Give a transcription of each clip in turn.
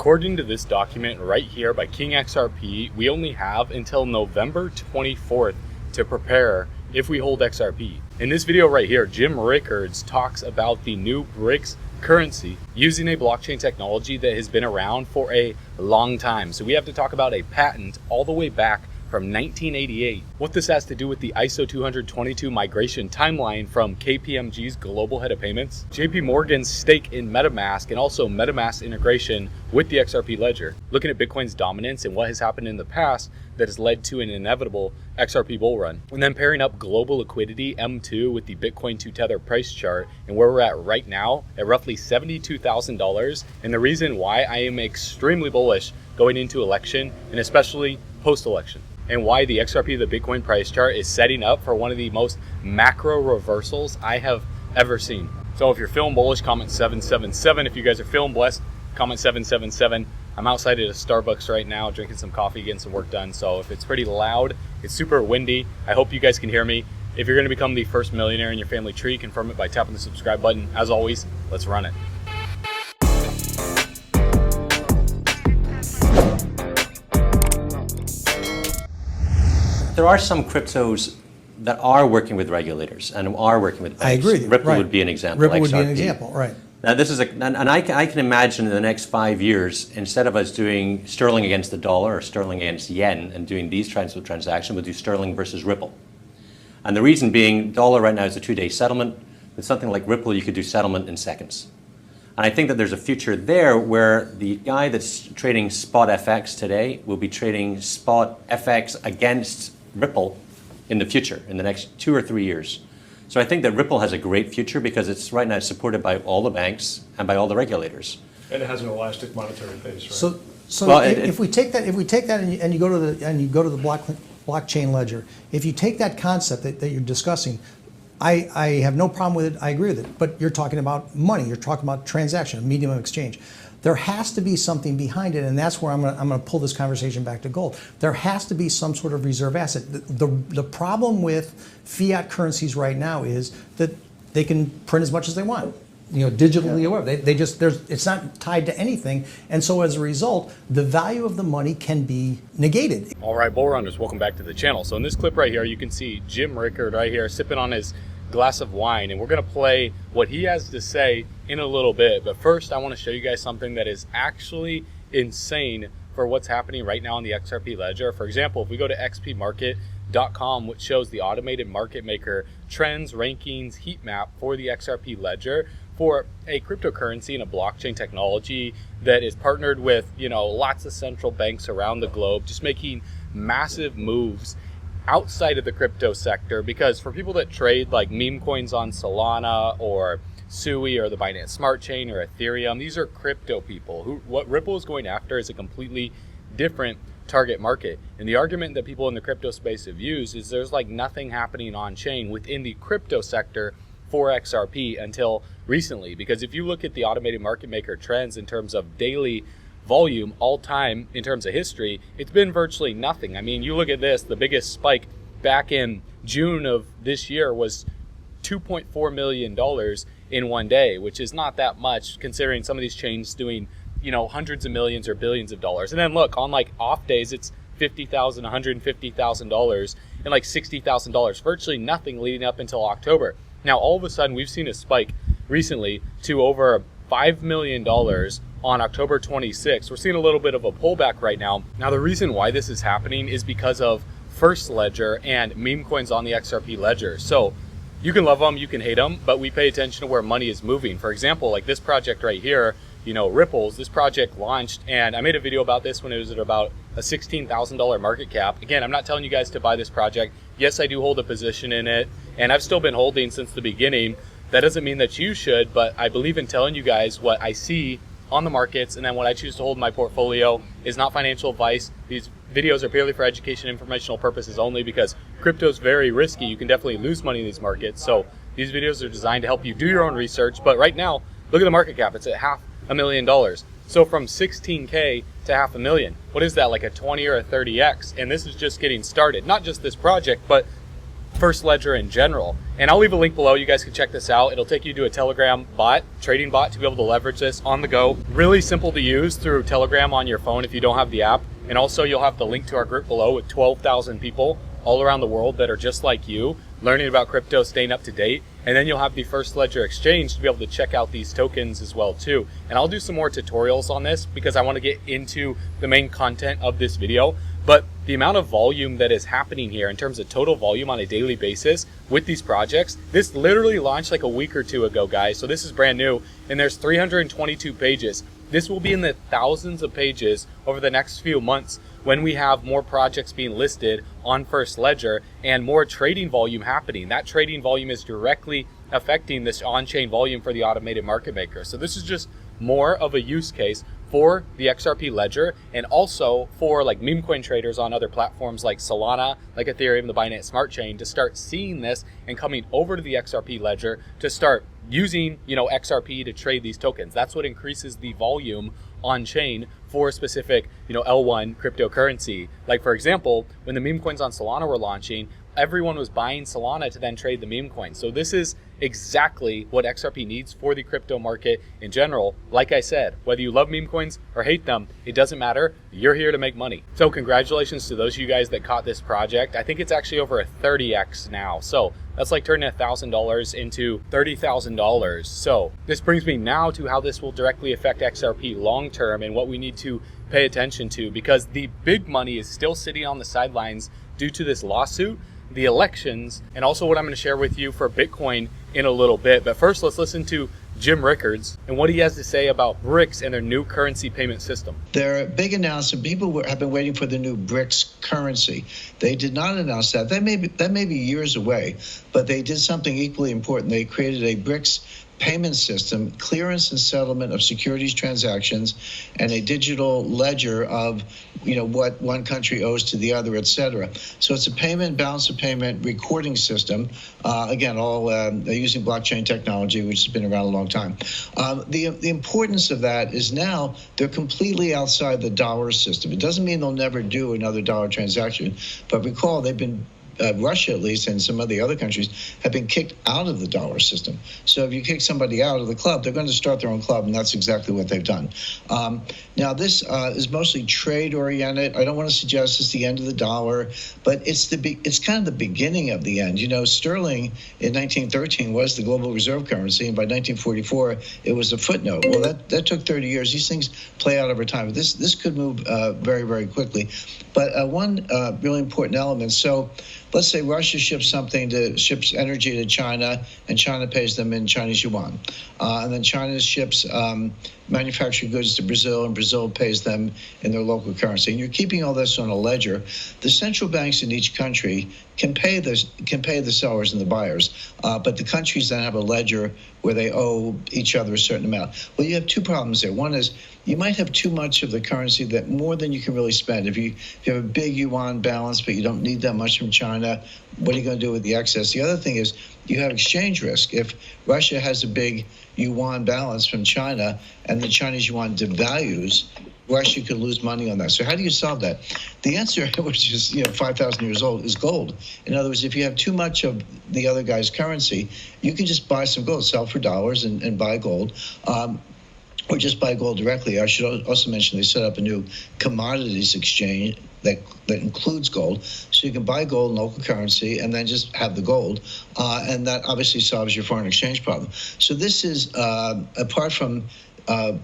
According to this document right here by King XRP, we only have until November 24th to prepare if we hold XRP. In this video right here, Jim Rickards talks about the new BRICS currency using a blockchain technology that has been around for a long time. So we have to talk about a patent all the way back from 1988. What this has to do with the ISO20022 migration timeline from KPMG's global head of payments, JP Morgan's stake in MetaMask, and also MetaMask integration with the XRP Ledger. Looking at Bitcoin's dominance and what has happened in the past that has led to an inevitable XRP bull run. And then pairing up global liquidity M2 with the Bitcoin to Tether price chart and where we're at right now at roughly $72,000. And the reason why I am extremely bullish going into election and especially post-election, and why the XRP, the Bitcoin price chart, is setting up for one of the most macro reversals I have ever seen. So if you're feeling bullish, comment 777. If you guys are feeling blessed, comment 777. I'm outside at a Starbucks right now, drinking some coffee, getting some work done. So if it's pretty loud, it's super windy, I hope you guys can hear me. If you're gonna become the first millionaire in your family tree, confirm it by tapping the subscribe button. As always, let's run it. There are some cryptos that are working with regulators and are working with banks. I agree. Ripple right. would be an example. Ripple would XRP. be an example, right? Now this is and I can imagine in the next 5 years, instead of us doing sterling against the dollar or sterling against yen and doing these kinds of transactions, we'll do sterling versus Ripple. And the reason being, dollar right now is a 2-day settlement. With something like Ripple, you could do settlement in seconds. And I think that there's a future there where the guy that's trading spot FX today will be trading spot FX against Ripple in the future, in the next 2 or 3 years. So I think that Ripple has a great future because it's right now supported by all the banks and by all the regulators. And it has an elastic monetary base, right? So Well, if we take that and you go to the blockchain ledger, if you take that concept that you're discussing, I have no problem with it. I agree with it. But you're talking about money. You're talking about transaction, medium of exchange. There has to be something behind it, and that's where I'm going to pull this conversation back to gold. There has to be some sort of reserve asset. The problem with fiat currencies right now is that they can print as much as they want, digitally or whatever. It's not tied to anything, and so as a result, the value of the money can be negated. All right, bull runners, welcome back to the channel. So in this clip right here, you can see Jim Rickards right here sipping on his glass of wine, and we're going to play what he has to say in a little bit. But first, I want to show you guys something that is actually insane for what's happening right now on the XRP Ledger. For example, if we go to xpmarket.com, which shows the automated market maker trends, rankings, heat map for the XRP Ledger for a cryptocurrency and a blockchain technology that is partnered with, lots of central banks around the globe, just making massive moves outside of the crypto sector. Because for people that trade like meme coins on Solana or Sui or the Binance Smart Chain or Ethereum, these are crypto people. What Ripple is going after is a completely different target market. And the argument that people in the crypto space have used is there's like nothing happening on chain within the crypto sector for XRP until recently. Because if you look at the automated market maker trends in terms of daily volume all time in terms of history, it's been virtually nothing. I mean, you look at this, the biggest spike back in June of this year was $2.4 million in one day, which is not that much considering some of these chains doing, hundreds of millions or billions of dollars. And then look, on like off days, it's $50,000, $150,000 and like $60,000, virtually nothing leading up until October. Now, all of a sudden, we've seen a spike recently to over $5 million on October 26th. We're seeing a little bit of a pullback right now. Now, the reason why this is happening is because of First Ledger and meme coins on the XRP Ledger. So you can love them, you can hate them, but we pay attention to where money is moving. For example, like this project right here, Ripples, this project launched, and I made a video about this when it was at about a $16,000 market cap. Again, I'm not telling you guys to buy this project. Yes, I do hold a position in it, and I've still been holding since the beginning. That doesn't mean that you should, but I believe in telling you guys what I see on the markets, and then what I choose to hold in my portfolio is not financial advice. These videos are purely for education, informational purposes only, because crypto is very risky. You can definitely lose money in these markets. So these videos are designed to help you do your own research. But right now, look at the market cap. It's at $500,000. So from 16K to $500,000, what is that, like a 20 or a 30x? And this is just getting started. Not just this project, but First Ledger in general. And I'll leave a link below. You guys can check this out. It'll take you to a Telegram bot, trading bot, to be able to leverage this on the go. Really simple to use through Telegram on your phone if you don't have the app. And also you'll have the link to our group below with 12,000 people all around the world that are just like you, learning about crypto, staying up to date. And then you'll have the First Ledger exchange to be able to check out these tokens as well too. And I'll do some more tutorials on this because I want to get into the main content of this video. But the amount of volume that is happening here in terms of total volume on a daily basis with these projects, this literally launched like a week or two ago, guys. So this is brand new, and there's 322 pages. This will be in the thousands of pages over the next few months when we have more projects being listed on First Ledger and more trading volume happening. That trading volume is directly affecting this on-chain volume for the automated market maker. So this is just more of a use case for the XRP Ledger, and also for like meme coin traders on other platforms like Solana, like Ethereum, the Binance Smart Chain, to start seeing this and coming over to the XRP Ledger to start using, XRP to trade these tokens. That's what increases the volume on chain for a specific, L1 cryptocurrency. Like for example, when the meme coins on Solana were launching, everyone was buying Solana to then trade the meme coin. So this is exactly what XRP needs for the crypto market in general. Like I said, whether you love meme coins or hate them, it doesn't matter. You're here to make money. So congratulations to those of you guys that caught this project. I think it's actually over a 30x now. So that's like turning $1,000 into $30,000. So this brings me now to how this will directly affect XRP long term and what we need to pay attention to, because the big money is still sitting on the sidelines due to this lawsuit, the elections, and also what I'm going to share with you for Bitcoin in a little bit. But first, let's listen to Jim Rickards and what he has to say about BRICS and their new currency payment system. Their big announcement, people have been waiting for the new BRICS currency. They did not announce that. That may be years away, but they did something equally important. They created a BRICS payment system, clearance and settlement of securities transactions, and a digital ledger of what one country owes to the other, etc. So it's a balance of payment recording system, again, all using blockchain technology, which has been around a long time. The importance of that is now they're completely outside the dollar system. It doesn't mean they'll never do another dollar transaction, but recall they've been Russia, at least, and some of the other countries have been kicked out of the dollar system. So if you kick somebody out of the club, they're going to start their own club, and that's exactly what they've done. Now, this is mostly trade-oriented. I don't want to suggest it's the end of the dollar, but it's kind of the beginning of the end. Sterling in 1913 was the global reserve currency, and by 1944, it was a footnote. Well, that took 30 years. These things play out over time. This could move very, very quickly. But one really important element, so let's say Russia ships energy to China, and China pays them in Chinese yuan. And then China ships manufactured goods to Brazil, and Brazil pays them in their local currency. And you're keeping all this on a ledger. The central banks in each country can pay the sellers and the buyers, but the countries then have a ledger where they owe each other a certain amount. Well, you have two problems there. One is you might have too much of the currency, that more than you can really spend. If you have a big yuan balance, but you don't need that much from China, what are you going to do with the excess? The other thing is you have exchange risk. If Russia has a big yuan balance from China and the Chinese yuan devalues, Russia could lose money on that. So how do you solve that? The answer, which is 5,000 years old, is gold. In other words, if you have too much of the other guy's currency, you can just buy some gold, sell for dollars and buy gold. Or just buy gold directly. I should also mention they set up a new commodities exchange that includes gold. So you can buy gold in local currency and then just have the gold. And that obviously solves your foreign exchange problem. So this is, apart from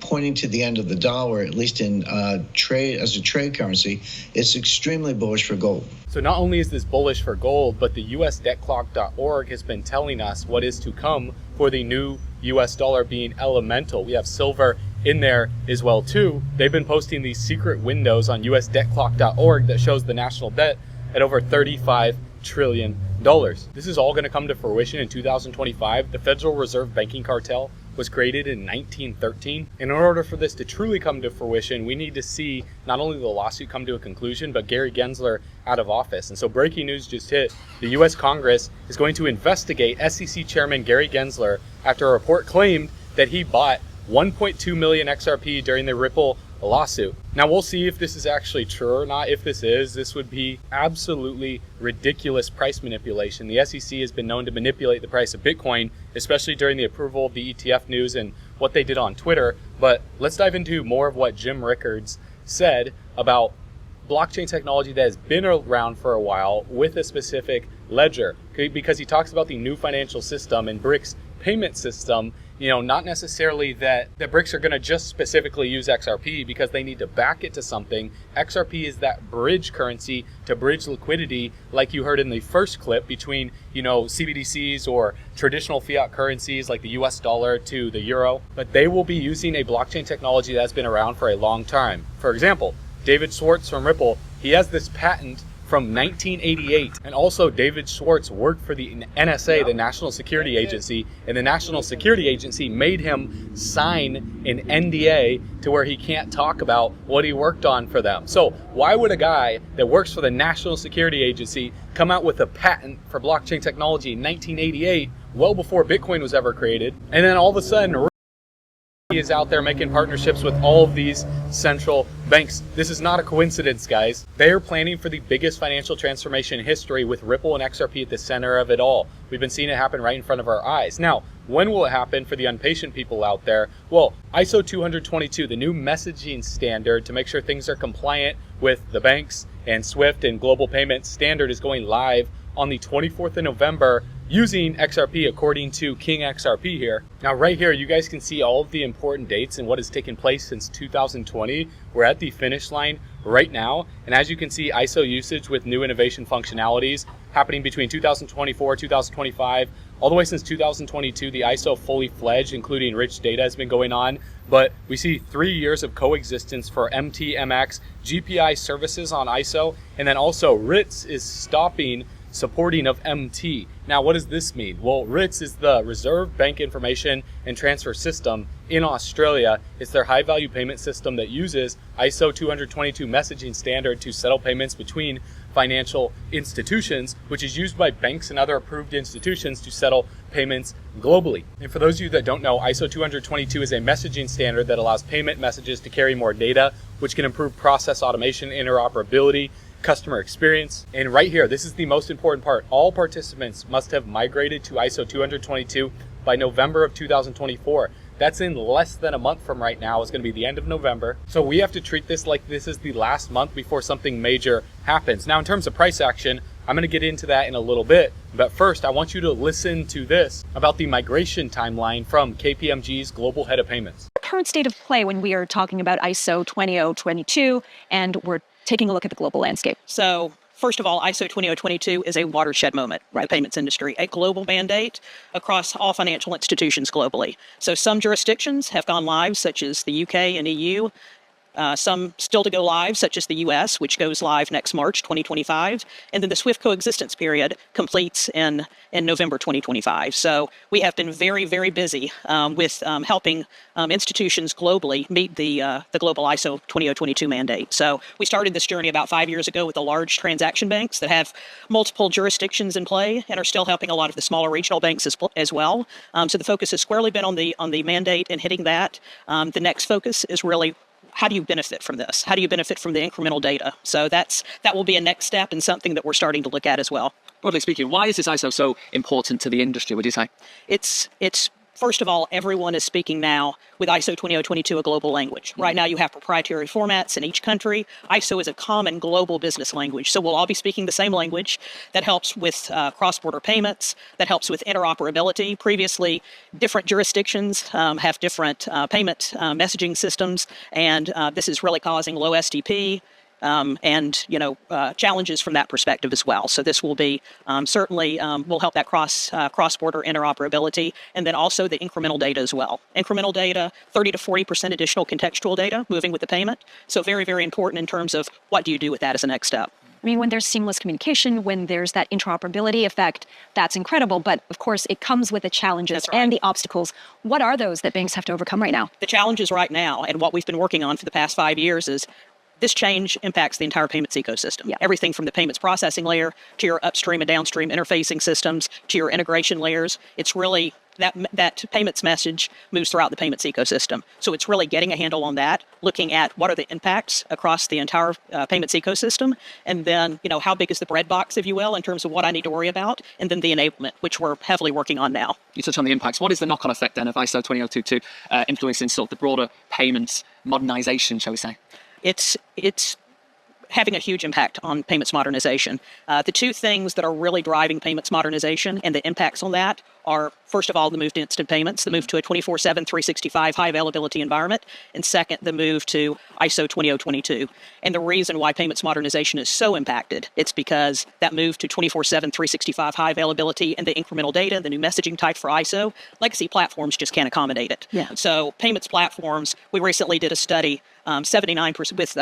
pointing to the end of the dollar, at least in trade as a trade currency, it's extremely bullish for gold. So not only is this bullish for gold, but the USDebtClock.org has been telling us what is to come for the new US dollar being elemental. We have silver in there as well too. They've been posting these secret windows on USDebtClock.org that shows the national debt at over $35 trillion. This is all going to come to fruition in 2025. The Federal Reserve banking cartel was created in 1913. And in order for this to truly come to fruition, we need to see not only the lawsuit come to a conclusion, but Gary Gensler out of office. And so breaking news just hit. The US Congress is going to investigate SEC Chairman Gary Gensler after a report claimed that he bought 1.2 million XRP during the Ripple a lawsuit. Now we'll see if this is actually true or not. If this would be absolutely ridiculous price manipulation. The SEC has been known to manipulate the price of Bitcoin, especially during the approval of the ETF news and what they did on Twitter. But let's dive into more of what Jim Rickards said about blockchain technology that has been around for a while with a specific ledger, because he talks about the new financial system and BRICS payment system. Not necessarily that BRICS are going to just specifically use XRP because they need to back it to something. XRP is that bridge currency to bridge liquidity, like you heard in the first clip, between, CBDCs or traditional fiat currencies like the US dollar to the euro. But they will be using a blockchain technology that's been around for a long time. For example, David Schwartz from Ripple, he has this patent from 1988. And also David Schwartz worked for the NSA, the National Security Agency, and the National Security Agency made him sign an NDA to where he can't talk about what he worked on for them. So why would a guy that works for the National Security Agency come out with a patent for blockchain technology in 1988, well before Bitcoin was ever created, and then all of a sudden he is out there making partnerships with all of these central banks? This is not a coincidence, guys. They are planning for the biggest financial transformation in history, with Ripple and XRP at the center of it all. We've been seeing it happen right in front of our eyes. Now, when will it happen for the impatient people out there? Well, ISO20022, the new messaging standard to make sure things are compliant with the banks and SWIFT and global payment standard, is going live on the 24th of November using XRP, according to King XRP here. Now right here, you guys can see all of the important dates and what has taken place since 2020. We're at the finish line right now. And as you can see, ISO usage with new innovation functionalities happening between 2024, 2025, all the way since 2022, the ISO fully fledged, including rich data, has been going on. But we see 3 years of coexistence for MT, MX, GPI services on ISO. And then also RITS is stopping supporting of MT. Now, what does this mean? Well, RITS is the Reserve Bank Information and Transfer System in Australia. It's their high-value payment system that uses ISO 20022 messaging standard to settle payments between financial institutions, which is used by banks and other approved institutions to settle payments globally. And for those of you that don't know, ISO 20022 is a messaging standard that allows payment messages to carry more data, which can improve process automation, interoperability, customer experience. And right here, this is the most important part. All participants must have migrated to ISO 20022 by November of 2024. That's in less than a month from right now. It's going to be the end of November. So we have to treat this like this is the last month before something major happens. Now, in terms of price action, I'm going to get into that in a little bit. But first, I want you to listen to this about the migration timeline from KPMG's Global Head of Payments. Current state of play when we are talking about ISO 20022 and we're taking a look at the global landscape. So first of all, ISO 20022 is a watershed moment in the payments industry, a global mandate across all financial institutions globally. So some jurisdictions have gone live, such as the UK and EU. Some still to go live, such as the US, which goes live next March 2025. And then the SWIFT coexistence period completes in November 2025. So we have been very, very busy with helping institutions globally meet the global ISO 20022 mandate. So we started this journey about 5 years ago with the large transaction banks that have multiple jurisdictions in play and are still helping a lot of the smaller regional banks as well. So the focus has squarely been on the mandate and hitting that. The next focus is really, how do you benefit from this? How do you benefit from the incremental data? So that will be a next step and something that we're starting to look at as well. Broadly speaking, why is this ISO so important to the industry, would you say? It's first of all, everyone is speaking now with ISO 20022 a global language. Right now you have proprietary formats in each country. ISO is a common global business language. So we'll all be speaking the same language. That helps with cross-border payments. That helps with interoperability. Previously, different jurisdictions have different payment messaging systems, and this is really causing low SDP. And challenges from that perspective as well. So this will be certainly will help that cross-border interoperability, and then also the incremental data as well. Incremental data, 30 to 40% additional contextual data moving with the payment. So very, very important in terms of what do you do with that as a next step. I mean, when there's seamless communication, when there's that interoperability effect, that's incredible. But of course, it comes with the challenges and the obstacles. What are those that banks have to overcome right now? The challenges right now, and what we've been working on for the past 5 years, is this change impacts the entire payments ecosystem. Yeah. Everything from the payments processing layer to your upstream and downstream interfacing systems to your integration layers. It's really that payments message moves throughout the payments ecosystem. So it's really getting a handle on that, looking at what are the impacts across the entire payments ecosystem, and then, how big is the bread box, if you will, in terms of what I need to worry about, and then the enablement, which we're heavily working on now. You touched on the impacts. What is the knock-on effect then of ISO 20022 influencing sort of the broader payments modernization, shall we say? It's having a huge impact on payments modernization. The two things that are really driving payments modernization and the impacts on that are, first of all, the move to instant payments, the move to a 24/7, 365 high availability environment, and second, the move to ISO 20022. And the reason why payments modernization is so impacted, it's because that move to 24/7, 365 high availability and the incremental data, the new messaging type for ISO, legacy platforms just can't accommodate it. Yeah. So payments platforms, we recently did a study, 79% with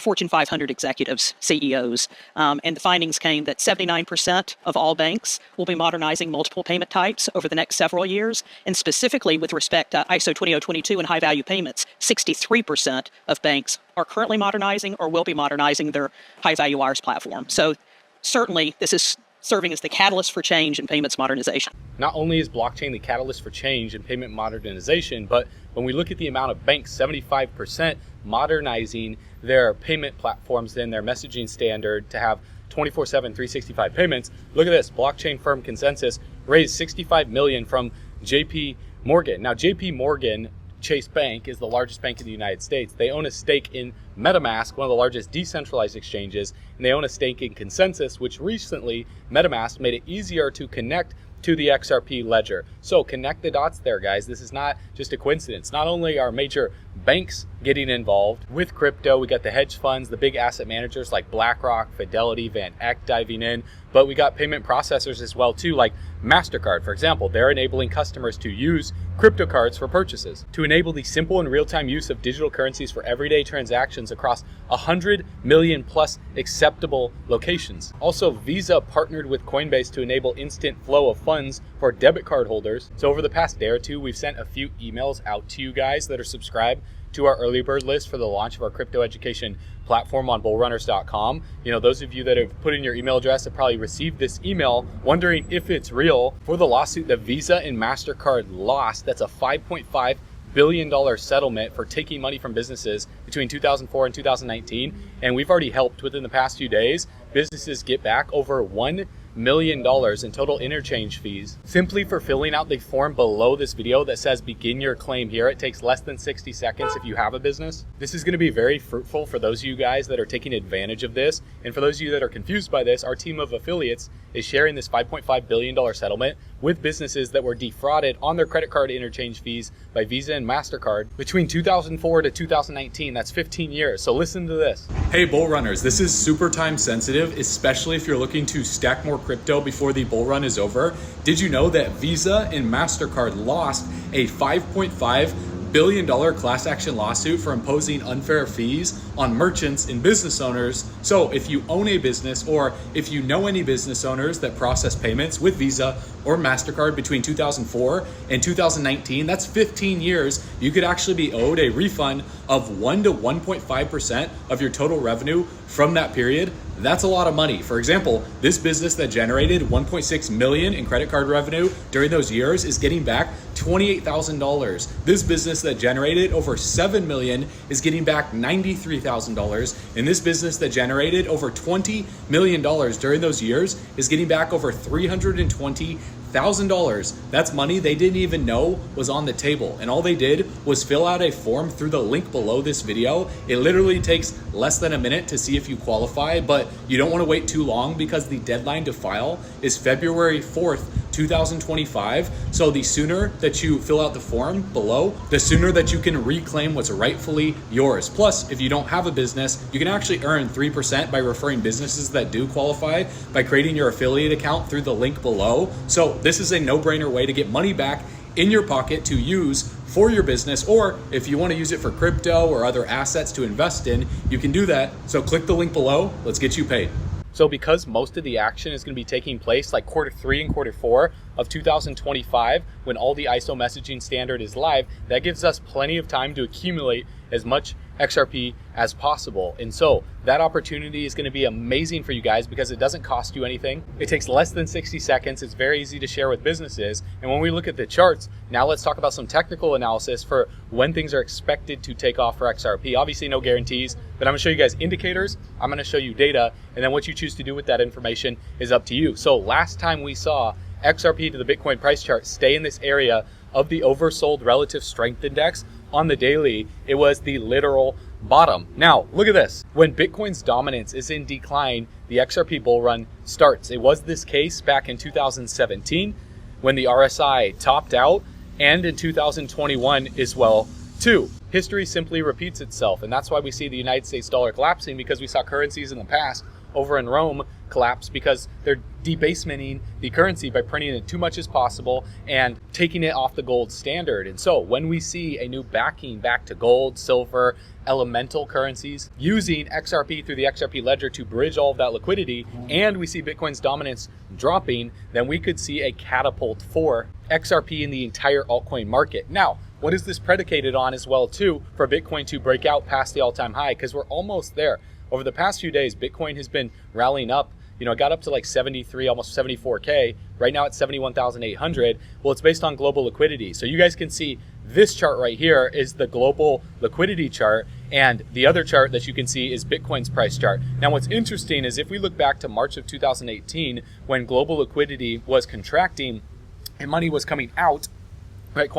Fortune 500 executives, CEOs, and the findings came that 79% of all banks will be modernizing multiple payment types over the next several years, and specifically with respect to ISO 20022 and high-value payments, 63% of banks are currently modernizing or will be modernizing their high-value wires platform. So certainly this is serving as the catalyst for change in payments modernization. Not only is blockchain the catalyst for change in payment modernization, but when we look at the amount of banks, 75% modernizing their payment platforms and their messaging standard to have 24/7, 365 payments. Look at this, blockchain firm Consensus raised $65 million from JP Morgan. Now, JP Morgan Chase Bank is the largest bank in the United States. They own a stake in MetaMask, one of the largest decentralized exchanges, and they own a stake in Consensus, which recently MetaMask made it easier to connect to the XRP Ledger. So connect the dots there, guys. This is not just a coincidence. Not only are major banks getting involved with crypto, we got the hedge funds, the big asset managers like BlackRock, Fidelity, Van Eck diving in, but we got payment processors as well too, like Mastercard, for example. They're enabling customers to use crypto cards for purchases. To enable the simple and real-time use of digital currencies for everyday transactions across 100 million plus acceptable locations. Also, Visa partnered with Coinbase to enable instant flow of funds for debit card holders. So over the past day or two, we've sent a few emails out to you guys that are subscribed to our early bird list for the launch of our crypto education platform on bullrunners.com. Those of you that have put in your email address have probably received this email wondering if it's real for the lawsuit that Visa and Mastercard lost. That's a $5.5 billion settlement for taking money from businesses between 2004 and 2019. And we've already helped within the past few days businesses get back over $1 million in total interchange fees simply for filling out the form below this video that says begin your claim here. It takes less than 60 seconds if you have a business. This is going to be very fruitful for those of you guys that are taking advantage of this, and for those of you that are confused by this, our team of affiliates is sharing this $5.5 billion settlement with businesses that were defrauded on their credit card interchange fees by Visa and Mastercard between 2004 to 2019. That's 15 years. So listen to this. Hey bull runners, this is super time sensitive, especially if you're looking to stack more crypto before the bull run is over. Did you know that Visa and Mastercard lost a $5.5 billion class action lawsuit for imposing unfair fees on merchants and business owners? So if you own a business, or if you know any business owners that process payments with Visa or Mastercard between 2004 and 2019, that's 15 years, you could actually be owed a refund of 1 to 1.5% of your total revenue from that period. That's a lot of money. For example, this business that generated $1.6 million in credit card revenue during those years is getting back $28,000. This business that generated over $7 million is getting back $93,000. And this business that generated over $20 million during those years is getting back over $320,000. That's money they didn't even know was on the table. And all they did was fill out a form through the link below this video. It literally takes less than a minute to see if you qualify, but you don't want to wait too long because the deadline to file is February 4th, 2025. So the sooner that you fill out the form below, the sooner that you can reclaim what's rightfully yours. Plus, if you don't have a business, you can actually earn 3% by referring businesses that do qualify by creating your affiliate account through the link below. So this is a no-brainer way to get money back in your pocket to use for your business, or if you want to use it for crypto or other assets to invest in, you can do that. So click the link below. Let's get you paid. So because most of the action is going to be taking place like Q3 and Q4 of 2025, when all the ISO messaging standard is live, that gives us plenty of time to accumulate as much XRP as possible. And so that opportunity is going to be amazing for you guys because it doesn't cost you anything. It takes less than 60 seconds. It's very easy to share with businesses. And when we look at the charts, now let's talk about some technical analysis for when things are expected to take off for XRP. Obviously no guarantees, but I'm going to show you guys indicators. I'm going to show you data, and then what you choose to do with that information is up to you. So last time we saw XRP to the Bitcoin price chart stay in this area of the oversold relative strength index on the daily, it was the literal bottom. Now, look at this. When Bitcoin's dominance is in decline, the XRP bull run starts. It was this case back in 2017 when the RSI topped out, and in 2021 as well too. History simply repeats itself, and that's why we see the United States dollar collapsing, because we saw currencies in the past over in Rome collapse because they're debasementing the currency by printing it too much as possible and taking it off the gold standard. And so when we see a new backing back to gold, silver, elemental currencies using XRP through the XRP Ledger to bridge all of that liquidity, and we see Bitcoin's dominance dropping, then we could see a catapult for XRP in the entire altcoin market. Now, what is this predicated on as well too for Bitcoin to break out past the all-time high? Because we're almost there. Over the past few days, Bitcoin has been rallying up. You know, it got up to like 73, almost 74K. Right now it's 71,800. Well, it's based on global liquidity. So you guys can see this chart right here is the global liquidity chart. And the other chart that you can see is Bitcoin's price chart. Now, what's interesting is if we look back to March of 2018, when global liquidity was contracting and money was coming out, right?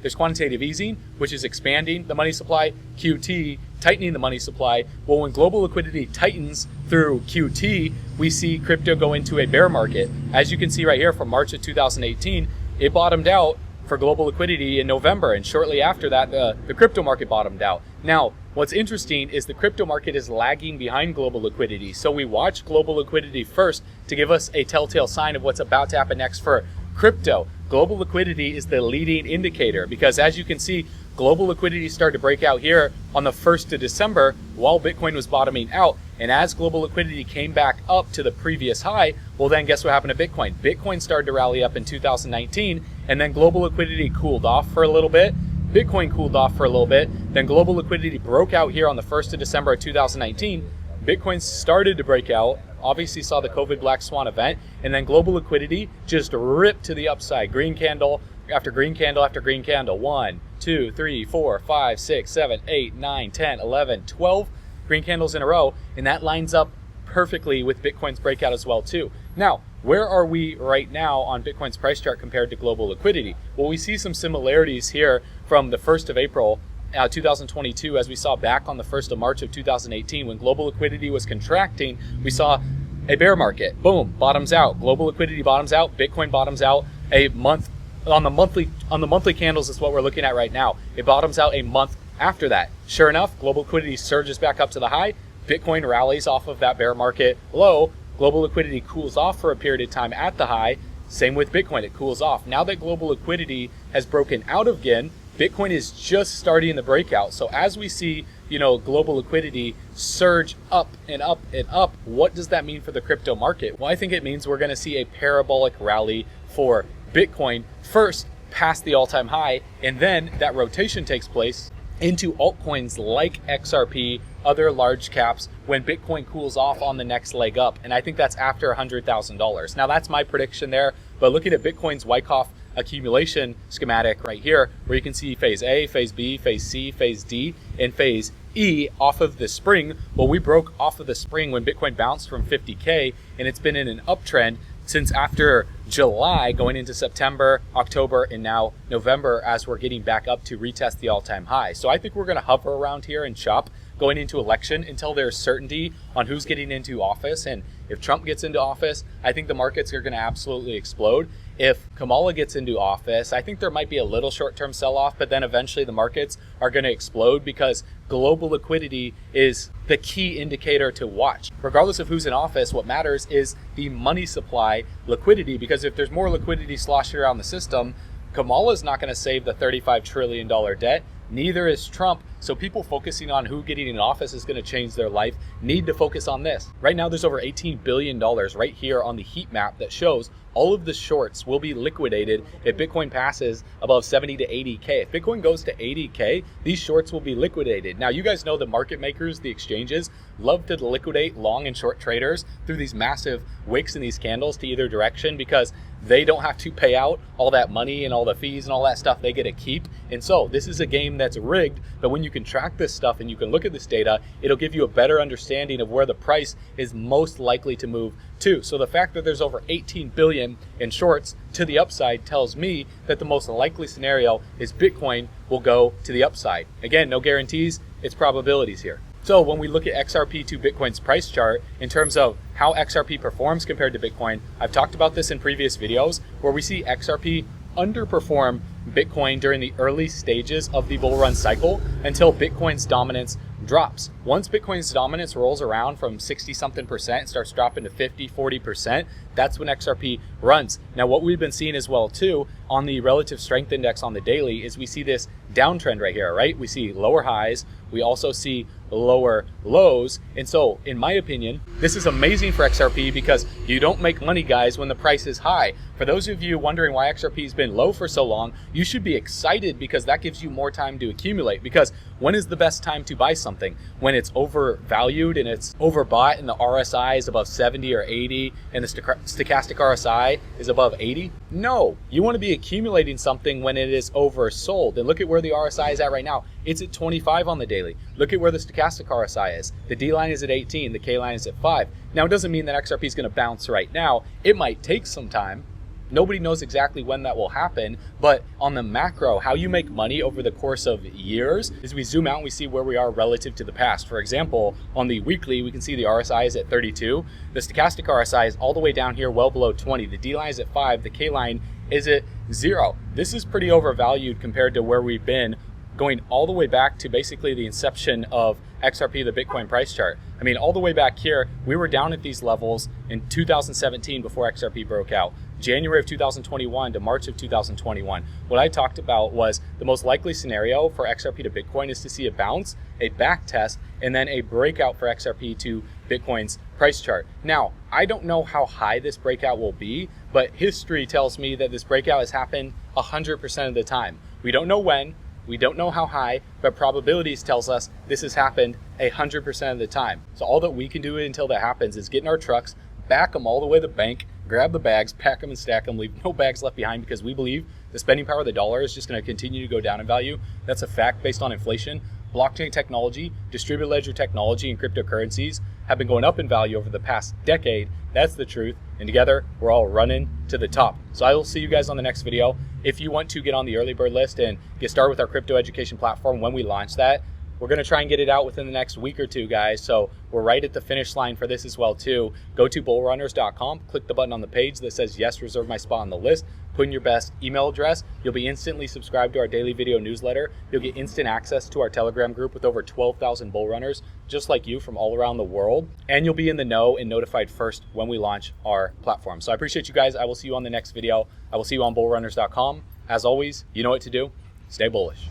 There's quantitative easing, which is expanding the money supply, QT, tightening the money supply. Well, when global liquidity tightens through QT, we see crypto go into a bear market. As you can see right here from March of 2018, it bottomed out for global liquidity in November, and shortly after that, the crypto market bottomed out. Now, what's interesting is the crypto market is lagging behind global liquidity. So we watch global liquidity first to give us a telltale sign of what's about to happen next for crypto. Global liquidity is the leading indicator because, as you can see, global liquidity started to break out here on the 1st of December while Bitcoin was bottoming out. And as global liquidity came back up to the previous high, well, then guess what happened to Bitcoin? Bitcoin started to rally up in 2019, and then global liquidity cooled off for a little bit. Bitcoin cooled off for a little bit. Then global liquidity broke out here on the 1st of December of 2019. Bitcoin started to break out, obviously saw the COVID black swan event, and then global liquidity just ripped to the upside. Green candle after green candle after green candle. 1, 2, 3, 4, 5, 6, 7, 8, 9, 10, 11, 12 green candles in a row, and that lines up perfectly with Bitcoin's breakout as well too. Now, where are we right now on Bitcoin's price chart compared to global liquidity? Well, we see some similarities here from the 1st of April 2022, as we saw back on the 1st of March of 2018 when global liquidity was contracting. We saw a bear market. Boom, bottoms out. Global liquidity bottoms out. Bitcoin bottoms out a month on the monthly candles is what we're looking at right now. It bottoms out a month after that. Sure enough, global liquidity surges back up to the high. Bitcoin rallies off of that bear market low. Global liquidity cools off for a period of time at the high. Same with Bitcoin, it cools off. Now that global liquidity has broken out again, Bitcoin is just starting the breakout. So as we see, global liquidity surge up and up and up, what does that mean for the crypto market? Well, I think it means we're going to see a parabolic rally for Bitcoin, first past the all-time high, and then that rotation takes place into altcoins like XRP, other large caps, when Bitcoin cools off on the next leg up. And I think that's after $100,000. Now that's my prediction there, but looking at Bitcoin's Wyckoff accumulation schematic right here, where you can see phase A, phase B, phase C, phase D, and phase E off of the spring. Well, we broke off of the spring when Bitcoin bounced from 50K, and it's been in an uptrend since after July, going into September, October, and now November, as we're getting back up to retest the all-time high. So I think we're going to hover around here and chop going into election until there's certainty on who's getting into office. And if Trump gets into office, I think the markets are going to absolutely explode. If Kamala gets into office, I think there might be a little short-term sell-off, but then eventually the markets are going to explode because global liquidity is the key indicator to watch. Regardless of who's in office, what matters is the money supply liquidity, because if there's more liquidity sloshing around the system, Kamala's not going to save the $35 trillion debt. Neither is Trump. So people focusing on who getting in office is going to change their life need to focus on this. Right now, there's over $18 billion right here on the heat map that shows all of the shorts will be liquidated if Bitcoin passes above 70 to 80K. If Bitcoin goes to 80K, these shorts will be liquidated. Now, you guys know the market makers, the exchanges, love to liquidate long and short traders through these massive wicks and these candles to either direction because they don't have to pay out all that money and all the fees and all that stuff they get to keep. And so this is a game that's rigged, but when you can track this stuff and you can look at this data, it'll give you a better understanding of where the price is most likely to move to. So the fact that there's over 18 billion in shorts to the upside tells me that the most likely scenario is Bitcoin will go to the upside. Again, no guarantees, it's probabilities here. So when we look at XRP to Bitcoin's price chart in terms of how XRP performs compared to Bitcoin, I've talked about this in previous videos where we see XRP underperform Bitcoin during the early stages of the bull run cycle until Bitcoin's dominance drops. Once Bitcoin's dominance rolls around from 60-something% and starts dropping to 50-40%, that's when XRP runs. Now, what we've been seeing as well too on the relative strength index on the daily is we see this downtrend right here, right? We see lower highs, we also see lower lows. And so in my opinion, this is amazing for XRP because you don't make money, guys, when the price is high. For those of you wondering why XRP has been low for so long, you should be excited because that gives you more time to accumulate. Because when is the best time to buy something? When it's overvalued and it's overbought and the RSI is above 70 or 80 and the stochastic RSI is above 80? No, you want to be accumulating something when it is oversold. And look at where the RSI is at right now. It's at 25 on the daily. Look at where the stochastic RSI is. The D line is at 18, the K line is at 5. Now, it doesn't mean that XRP is going to bounce right now. It might take some time. Nobody knows exactly when that will happen, but on the macro, how you make money over the course of years is we zoom out and we see where we are relative to the past. For example, on the weekly, we can see the RSI is at 32. The stochastic RSI is all the way down here, well below 20. The D line is at 5. The K line is at 0. This is pretty overvalued compared to where we've been going all the way back to basically the inception of XRP, the Bitcoin price chart. I mean, all the way back here, we were down at these levels in 2017 before XRP broke out. January of 2021 to March of 2021. What I talked about was the most likely scenario for XRP to Bitcoin is to see a bounce, a back test, and then a breakout for XRP to Bitcoin's price chart. Now, I don't know how high this breakout will be, but history tells me that this breakout has happened 100% of the time. We don't know when, we don't know how high, but probabilities tells us this has happened 100% of the time. So all that we can do until that happens is get in our trucks, back them all the way to the bank, grab the bags, pack them and stack them, leave no bags left behind because we believe the spending power of the dollar is just going to continue to go down in value. That's a fact based on inflation. Blockchain technology, distributed ledger technology, and cryptocurrencies have been going up in value over the past decade. That's the truth. And together, we're all running to the top. So I will see you guys on the next video. If you want to get on the early bird list and get started with our crypto education platform when we launch that, we're going to try and get it out within the next week or two, guys. So we're right at the finish line for this as well, too. Go to bullrunners.com, click the button on the page that says, yes, reserve my spot on the list. Put in your best email address. You'll be instantly subscribed to our daily video newsletter. You'll get instant access to our Telegram group with over 12,000 bull runners, just like you from all around the world. And you'll be in the know and notified first when we launch our platform. So I appreciate you guys. I will see you on the next video. I will see you on bullrunners.com. As always, you know what to do. Stay bullish.